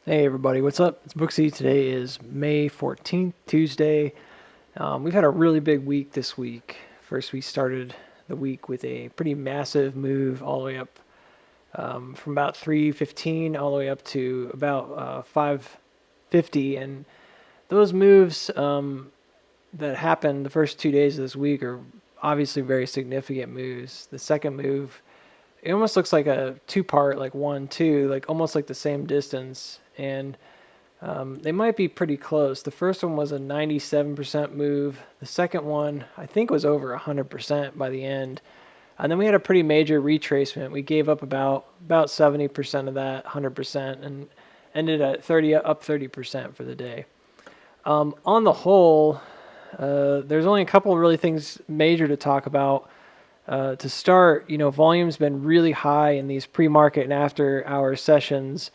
Hey everybody, what's up? It's Booksy. Today is May 14th, Tuesday. We've had a really big week this week. First, we started the week with a pretty massive move all the way up from about 315 all the way up to about 550. And those moves that happened the first 2 days of this week are obviously very significant moves. The second move, it almost looks like a two-part, like 1, 2, like almost like the same distance. And they might be pretty close. The first one was a 97% move. The second one, I think, was over 100% by the end. And then we had a pretty major retracement. We gave up about 70% of that 100% and ended at 30% for the day. On the whole, there's only a couple of really things major to talk about. To start, volume's been really high in these pre-market and after-hour sessions.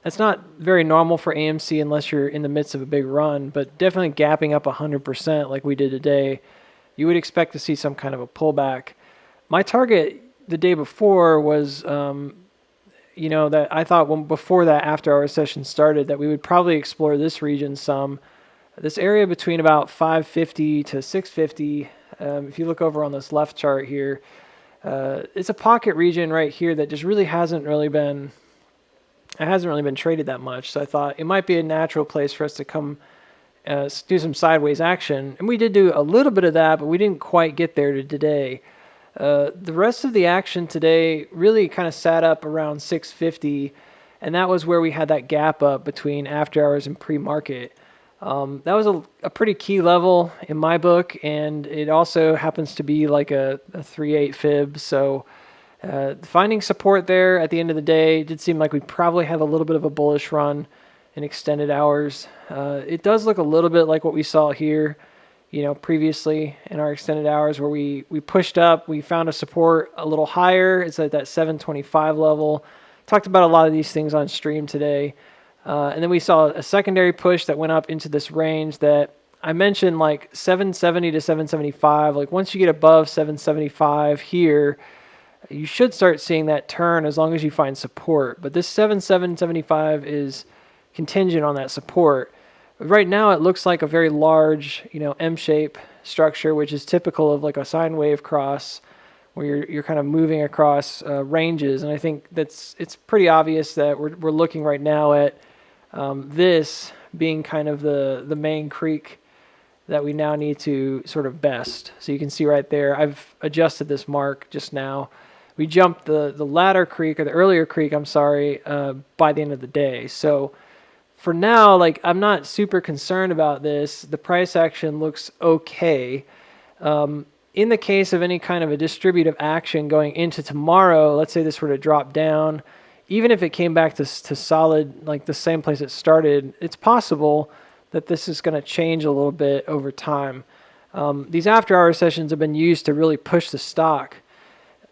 That's not very normal for AMC unless you're in the midst of a big run, but definitely gapping up 100% like we did today, you would expect to see some kind of a pullback. My target the day before was, that I thought before that after-hour session started that we would probably explore this region some. This area between about 550 to 650, if you look over on this left chart here, it's a pocket region right here that just really hasn't really been traded that much. So I thought it might be a natural place for us to come do some sideways action. And we did do a little bit of that, but we didn't quite get there to today. The rest of the action today really kind of sat up around 650, and that was where we had that gap up between after hours and pre-market. That was a pretty key level in my book, and it also happens to be like a 3/8 fib. So finding support there at the end of the day did seem like we probably have a little bit of a bullish run in extended hours. It does look a little bit like what we saw here, previously in our extended hours where we pushed up, we found a support a little higher. It's at that 725 level. Talked about a lot of these things on stream today. And then we saw a secondary push that went up into this range that I mentioned, like 770 to 775. Like once you get above 775 here, you should start seeing that turn as long as you find support. But this 775 is contingent on that support. But right now it looks like a very large, M-shape structure, which is typical of like a sine wave cross where you're kind of moving across ranges. And I think it's pretty obvious that we're looking right now at this being kind of the main creek that we now need to sort of best. So you can see right there, I've adjusted this mark just now. We jumped the latter creek, or the earlier creek, I'm sorry, by the end of the day. So for now, like, I'm not super concerned about this. The price action looks okay. In the case of any kind of a distributive action going into tomorrow, let's say this were to drop down, even if it came back to solid, like the same place it started, it's possible that this is going to change a little bit over time. These after-hour sessions have been used to really push the stock.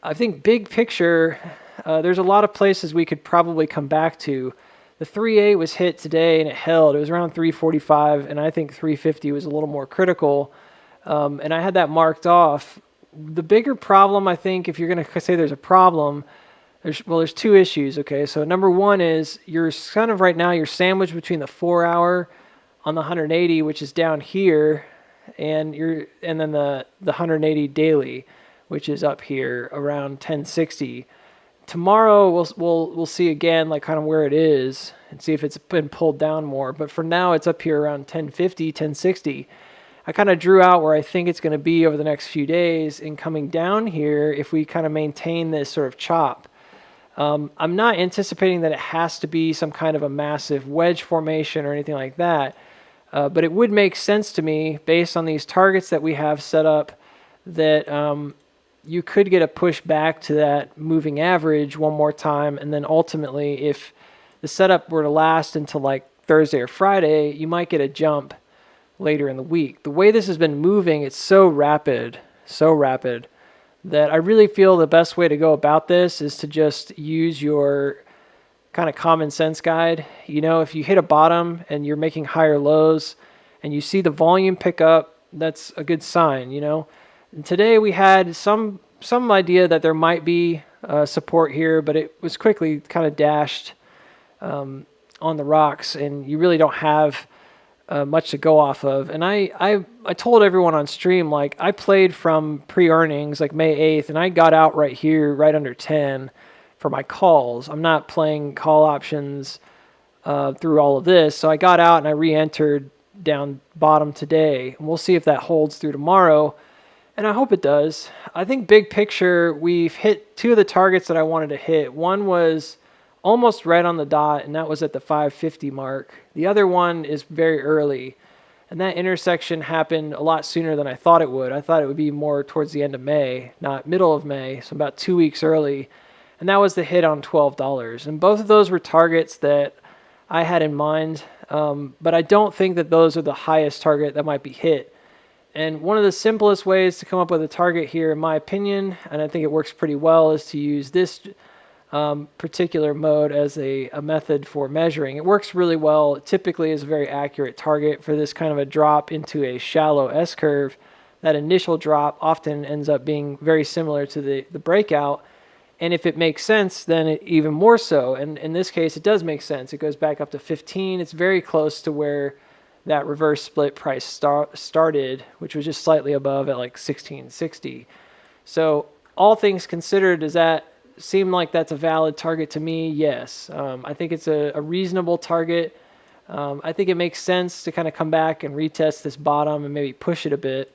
I think big picture, there's a lot of places we could probably come back to. The 3.8 was hit today and it held. It was around 345, and I think 350 was a little more critical. And I had that marked off. The bigger problem, I think, if you're going to say there's a problem, there's two issues, okay? So number one is you're kind of right now, you're sandwiched between the 4-hour on the 180, which is down here, and then the 180 daily, which is up here around 1060. Tomorrow we'll see again like kind of where it is and see if it's been pulled down more. But for now it's up here around 1050, 1060. I kind of drew out where I think it's going to be over the next few days, and coming down here if we kind of maintain this sort of chop. I'm not anticipating that it has to be some kind of a massive wedge formation or anything like that, but it would make sense to me based on these targets that we have set up that you could get a push back to that moving average one more time, and then ultimately if the setup were to last until like Thursday or Friday, you might get a jump later in the week. The way this has been moving, it's so rapid, that I really feel the best way to go about this is to just use your kind of common sense guide. If you hit a bottom and you're making higher lows and you see the volume pick up, that's a good sign, And today we had some idea that there might be support here, but it was quickly kind of dashed on the rocks, and you really don't have much to go off of. And I told everyone on stream, like, I played from pre-earnings, like May 8th, and I got out right here, right under 10 for my calls. I'm not playing call options through all of this. So I got out and I re-entered down bottom today. And we'll see if that holds through tomorrow. And I hope it does. I think big picture, we've hit two of the targets that I wanted to hit. One was almost right on the dot, and that was at the 550 mark. The other one is very early. And that intersection happened a lot sooner than I thought it would. I thought it would be more towards the end of May, not middle of May, so about 2 weeks early. And that was the hit on $12. And both of those were targets that I had in mind, but I don't think that those are the highest target that might be hit. And one of the simplest ways to come up with a target here, in my opinion, and I think it works pretty well, is to use this particular mode as a method for measuring. It works really well. It typically is a very accurate target for this kind of a drop into a shallow S-curve. That initial drop often ends up being very similar to the breakout. And if it makes sense, then it even more so. And in this case, it does make sense. It goes back up to 15. It's very close to where that reverse split price started, which was just slightly above at like 1660. So all things considered, does that seem like that's a valid target to me? Yes. I think it's a reasonable target. I think it makes sense to kind of come back and retest this bottom and maybe push it a bit.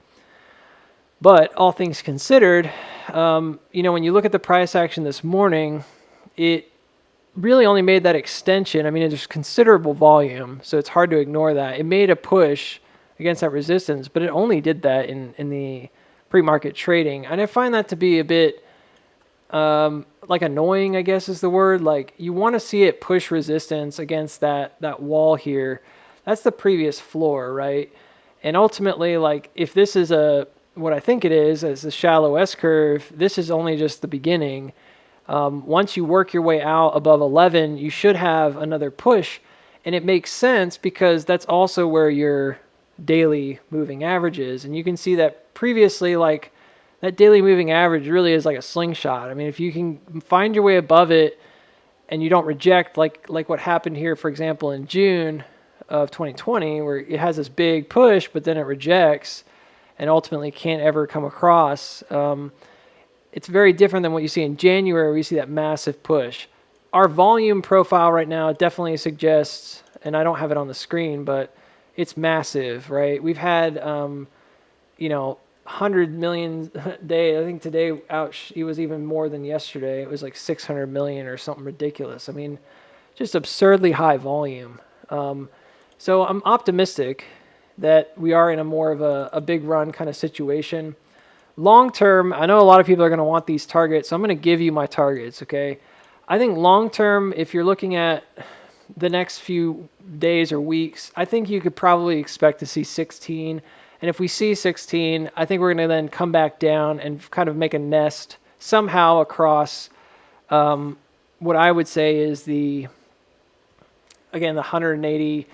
But all things considered, when you look at the price action this morning, it really only made that extension. I mean, there's considerable volume, so it's hard to ignore that. It made a push against that resistance, but it only did that in the pre-market trading. And I find that to be a bit like annoying, I guess is the word. Like, you want to see it push resistance against that wall here. That's the previous floor, right? And ultimately, like, if this is what I think it is, as a shallow S-curve, this is only just the beginning. Once you work your way out above 11, you should have another push. And it makes sense because that's also where your daily moving average is. And you can see that previously, like, that daily moving average really is like a slingshot. I mean, if you can find your way above it and you don't reject, like what happened here, for example, in June of 2020, where it has this big push, but then it rejects and ultimately can't ever come across. It's very different than what you see in January, where you see that massive push. Our volume profile right now definitely suggests, and I don't have it on the screen, but it's massive, right? We've had, 100 million day. I think today, it was even more than yesterday. It was like 600 million or something ridiculous. I mean, just absurdly high volume. So I'm optimistic that we are in a more of a big run kind of situation. Long term, I know a lot of people are going to want these targets, so I'm going to give you my targets, okay? I think long term, if you're looking at the next few days or weeks, I think you could probably expect to see 16. And if we see 16, I think we're going to then come back down and kind of make a nest somehow across what I would say is the 180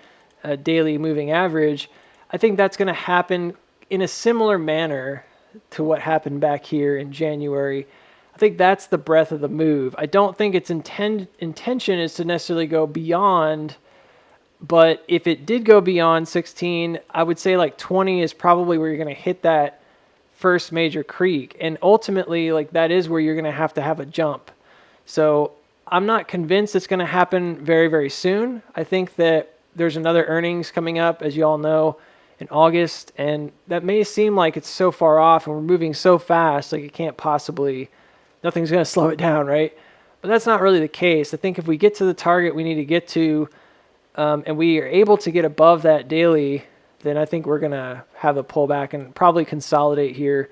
daily moving average. I think that's going to happen in a similar manner to what happened back here in January. I think that's the breadth of the move. I don't think its intention is to necessarily go beyond, but if it did go beyond 16, I would say like 20 is probably where you're going to hit that first major creek. And ultimately, like, that is where you're going to have a jump. So I'm not convinced it's going to happen very, very soon. I think that there's another earnings coming up, as you all know, in August, and that may seem like it's so far off and we're moving so fast, like it can't possibly, nothing's going to slow it down, right? But that's not really the case. I think if we get to the target we need to get to, and we are able to get above that daily, then I think we're going to have a pullback and probably consolidate here.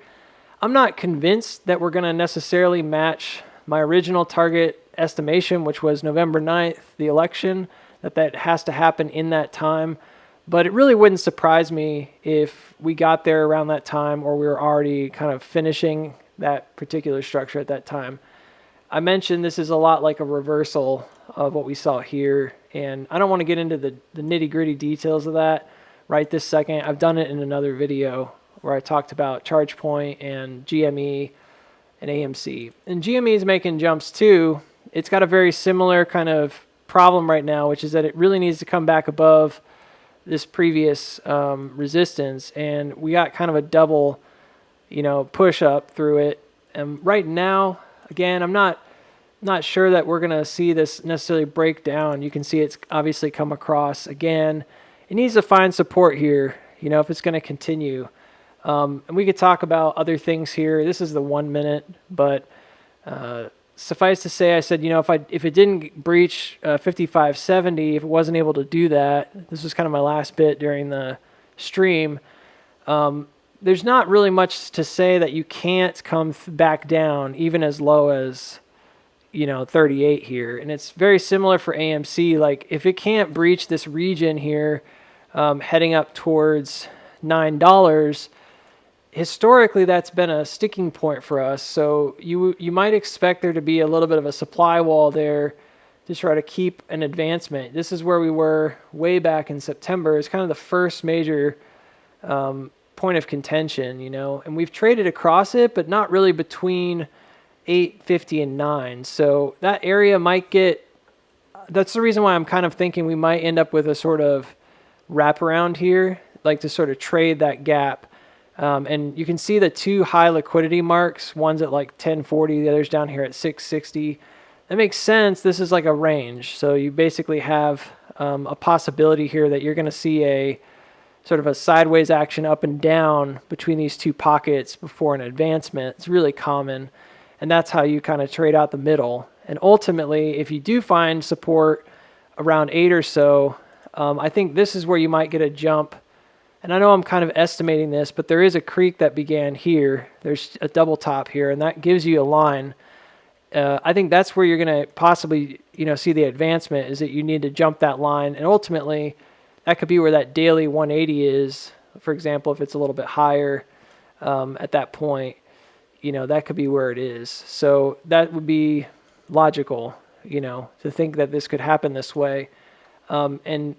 I'm not convinced that we're going to necessarily match my original target estimation, which was November 9th, the election, that has to happen in that time. But it really wouldn't surprise me if we got there around that time, or we were already kind of finishing that particular structure at that time. I mentioned this is a lot like a reversal of what we saw here, and I don't want to get into the nitty-gritty details of that right this second. I've done it in another video where I talked about ChargePoint and GME and AMC. And GME is making jumps too. It's got a very similar kind of problem right now, which is that it really needs to come back above this previous resistance, and we got kind of a double, push up through it. And right now, again, I'm not sure that we're gonna see this necessarily break down. You can see it's obviously come across again. It needs to find support here, if it's gonna continue. And we could talk about other things here. This is the 1 minute, but suffice to say, I said, if it didn't breach 55.70, if it wasn't able to do that, this was kind of my last bit during the stream. There's not really much to say that you can't come back down even as low as 38 here. And it's very similar for AMC. Like if it can't breach this region here, heading up towards $9, historically that's been a sticking point for us. So you might expect there to be a little bit of a supply wall there to try to keep an advancement. This is where we were way back in September. It's kind of the first major point of contention, and we've traded across it, but not really between 8.50 and 9. So that area might that's the reason why I'm kind of thinking we might end up with a sort of wraparound here, like to sort of trade that gap. And you can see the two high liquidity marks, one's at like 1040, the other's down here at 660. That makes sense. This is like a range. So you basically have a possibility here that you're going to see a sort of a sideways action up and down between these two pockets before an advancement. It's really common. And that's how you kind of trade out the middle. And ultimately, if you do find support around 8 or so, I think this is where you might get a jump. And I know I'm kind of estimating this, but there is a creek that began here. There's a double top here, and that gives you a line. I think that's where you're going to possibly, see the advancement, is that you need to jump that line. And ultimately, that could be where that daily 180 is. For example, if it's a little bit higher at that point, that could be where it is. So that would be logical, to think that this could happen this way. And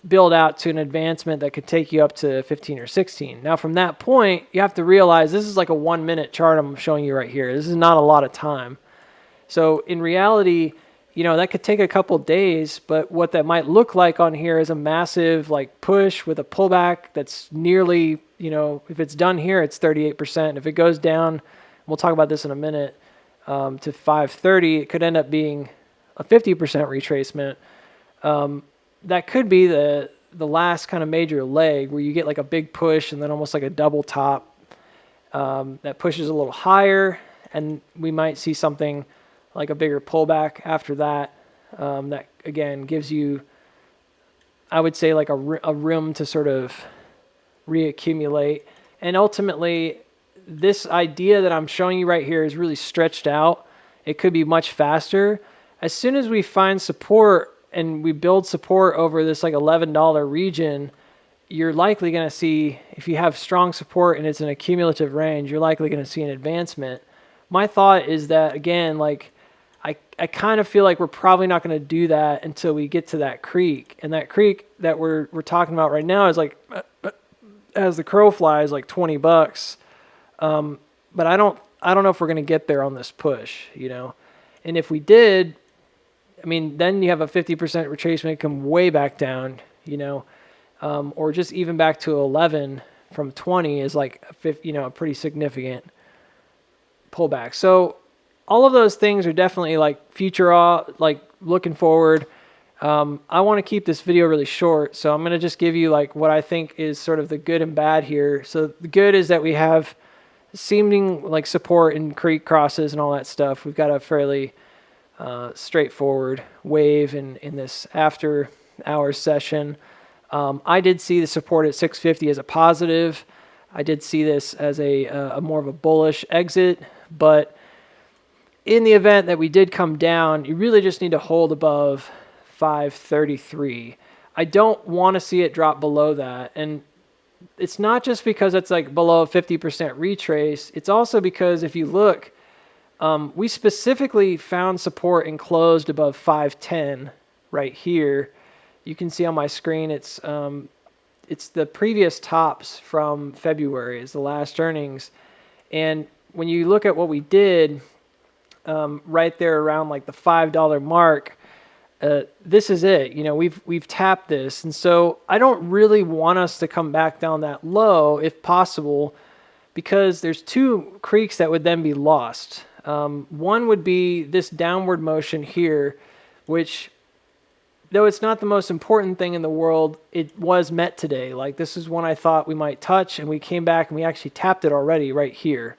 build out to an advancement that could take you up to 15 or 16. Now from that point, you have to realize this is like a 1 minute chart I'm showing you right here. This is not a lot of time. So in reality, that could take a couple days, but what that might look like on here is a massive like push with a pullback that's nearly, if it's done here, it's 38%. If it goes down, we'll talk about this in a minute, to 530, it could end up being a 50% retracement. That could be the last kind of major leg where you get like a big push and then almost like a double top that pushes a little higher, and we might see something like a bigger pullback after that. That again gives you, I would say, like a room to sort of reaccumulate. And ultimately, this idea that I'm showing you right here is really stretched out. It could be much faster. As soon as we find support and we build support over this like $11 region, you're likely going to see, if you have strong support and it's an accumulative range, you're likely going to see an advancement. My thought is that, again, like I kind of feel like we're probably not going to do that until we get to that creek. And that creek that we're talking about right now is like, as the crow flies, like $20. But I don't know if we're going to get there on this push, And if we did, then you have a 50% retracement come way back down, or just even back to 11 from 20 is like a pretty significant pullback. So all of those things are definitely like future, like looking forward. I want to keep this video really short, so I'm going to just give you like what I think is sort of the good and bad here. So the good is that we have seeming like support in creek crosses and all that stuff. We've got a fairly straightforward wave in this after hours session. I did see the support at 650 as a positive. I did see this as a more of a bullish exit, but in the event that we did come down, you really just need to hold above 533. I don't want to see it drop below that. And it's not just because it's like below a 50% retrace. It's also because if you look, we specifically found support and closed above 510 right here. You can see on my screen, it's the previous tops from February is the last earnings. And when you look at what we did right there around like the $5 mark, this is it. We've tapped this, and so I don't really want us to come back down that low if possible, because there's two creeks that would then be lost. One would be this downward motion here, which, though it's not the most important thing in the world, it was met today. Like, this is one I thought we might touch, and we came back and we actually tapped it already right here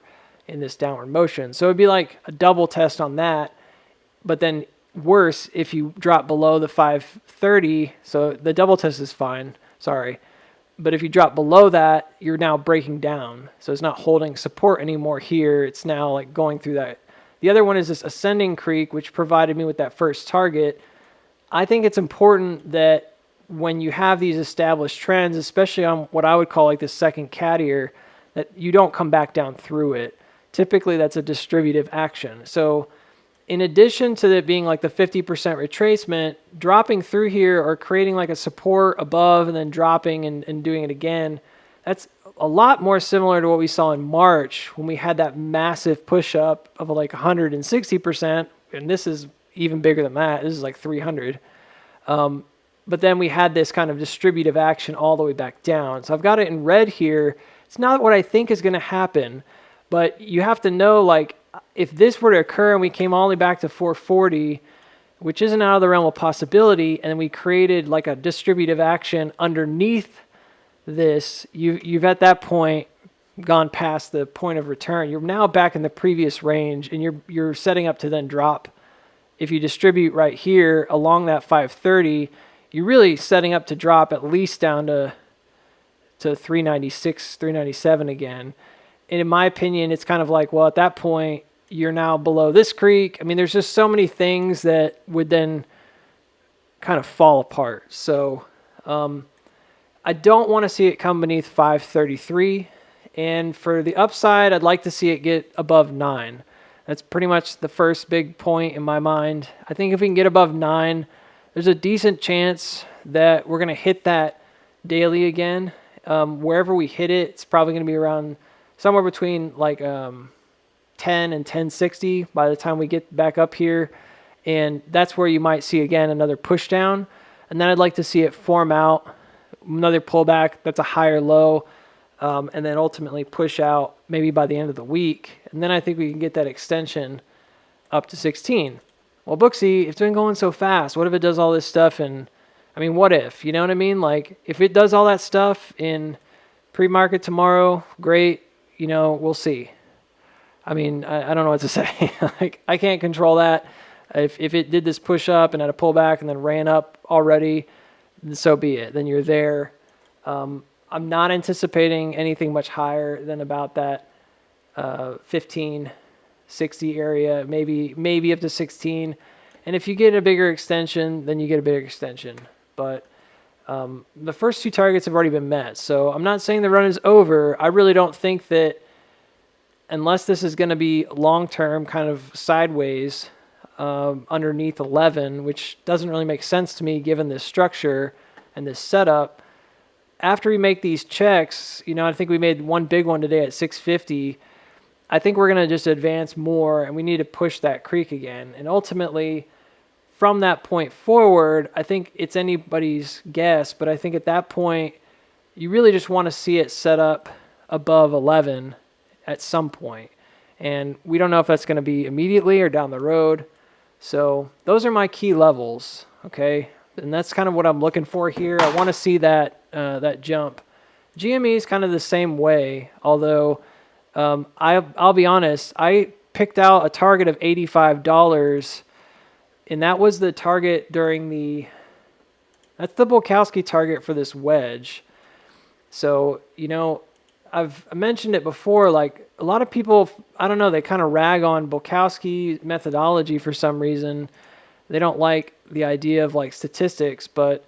in this downward motion. So it'd be like a double test on that, but then worse if you drop below the 530. So the double test is fine, sorry. But if you drop below that, you're now breaking down. So it's not holding support anymore here. It's now like going through that. The other one is this ascending creek, which provided me with that first target. I think it's important that when you have these established trends, especially on what I would call like the second cat ear, that you don't come back down through it. Typically, that's a distributive action. So in addition to it being like the 50% retracement, dropping through here or creating like a support above and then dropping and doing it again, that's a lot more similar to what we saw in March when we had that massive push up of like 160%. And this is even bigger than that. This is like 300. But then we had this kind of distributive action all the way back down. So I've got it in red here. It's not what I think is going to happen, but you have to know, like, if this were to occur and we came all the way back to 440, which isn't out of the realm of possibility, and we created like a distributive action underneath this, you've at that point gone past the point of return. You're now back in the previous range, and you're setting up to then drop. If you distribute right here along that 530, you're really setting up to drop at least down to 396, 397 again. And in my opinion, it's kind of like, well, at that point, you're now below this creek. I mean, there's just so many things that would then kind of fall apart. So I don't want to see it come beneath 533. And for the upside, I'd like to see it get above 9. That's pretty much the first big point in my mind. I think if we can get above 9, there's a decent chance that we're going to hit that daily again. Wherever we hit it, it's probably going to be around somewhere between like 10 and 1060 by the time we get back up here. And that's where you might see, again, another push down. And then I'd like to see it form out, another pullback that's a higher low, and then ultimately push out maybe by the end of the week. And then I think we can get that extension up to 16. Well, Booksy, it's been going so fast. What if it does all this stuff? And I mean, what if? You know what I mean? Like, if it does all that stuff in pre-market tomorrow, great. We'll see. I mean, I don't know what to say. Like, I can't control that. If it did this push up and had a pullback and then ran up already, so be it. Then you're there. I'm not anticipating anything much higher than about that 1560 area, maybe up to 16. And if you get a bigger extension, then you get a bigger extension. But the first two targets have already been met. So I'm not saying the run is over. I really don't think that, unless this is going to be long-term kind of sideways underneath 11, which doesn't really make sense to me given this structure and this setup. After we make these checks, I think we made one big one today at 650. I think we're going to just advance more, and we need to push that creek again. And ultimately, from that point forward, I think it's anybody's guess, but I think at that point, you really just want to see it set up above 11 at some point. And we don't know if that's going to be immediately or down the road. So those are my key levels, okay? And that's kind of what I'm looking for here. I want to see that jump. GME is kind of the same way, although I'll be honest, I picked out a target of $85, and that was the target that's the Bukowski target for this wedge. So, I've mentioned it before, like a lot of people, I don't know, they kind of rag on Bukowski methodology for some reason. They don't like the idea of like statistics, but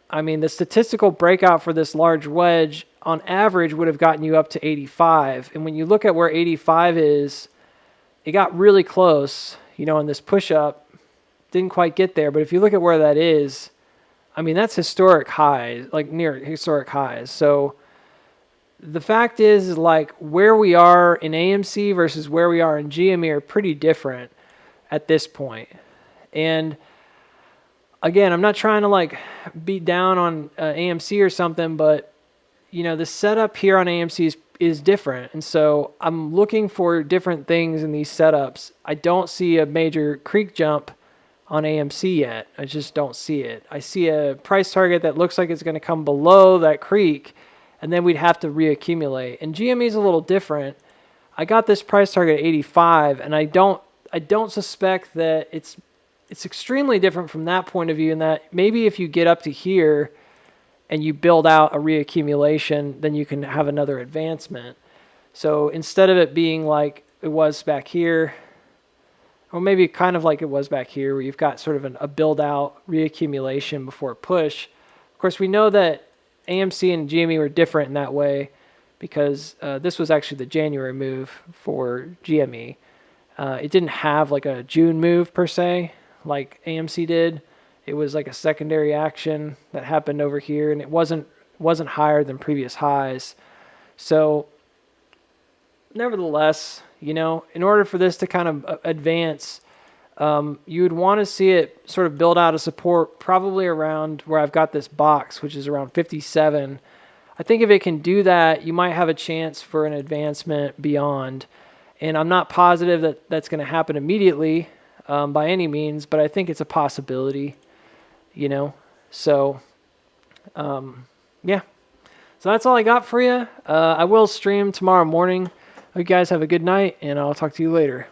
I mean, the statistical breakout for this large wedge on average would have gotten you up to 85. And when you look at where 85 is, it got really close, in this push up, didn't quite get there. But if you look at where that is, I mean, that's historic highs, like near historic highs. So the fact is, like, where we are in AMC versus where we are in GME are pretty different at this point. And again, I'm not trying to like beat down on AMC or something, but the setup here on AMC is different. And so I'm looking for different things in these setups. I don't see a major creek jump on AMC yet. I just don't see it. I see a price target that looks like it's going to come below that creek, and then we'd have to reaccumulate. And GME is a little different. I got this price target at 85, and I don't suspect that it's extremely different from that point of view, in that maybe if you get up to here and you build out a reaccumulation, then you can have another advancement. So instead of it being like it was back here, or maybe kind of like it was back here, where you've got sort of a build out reaccumulation before push. Of course, we know that AMC and GME were different in that way, because this was actually the January move for GME. It didn't have like a June move per se, like AMC did. It was like a secondary action that happened over here, and it wasn't higher than previous highs. So nevertheless, in order for this to kind of advance, you would want to see it sort of build out a support probably around where I've got this box, which is around 57. I think if it can do that, you might have a chance for an advancement beyond. And I'm not positive that that's going to happen immediately by any means, but I think it's a possibility, So, yeah. So that's all I got for you. I will stream tomorrow morning. Hope you guys have a good night, and I'll talk to you later.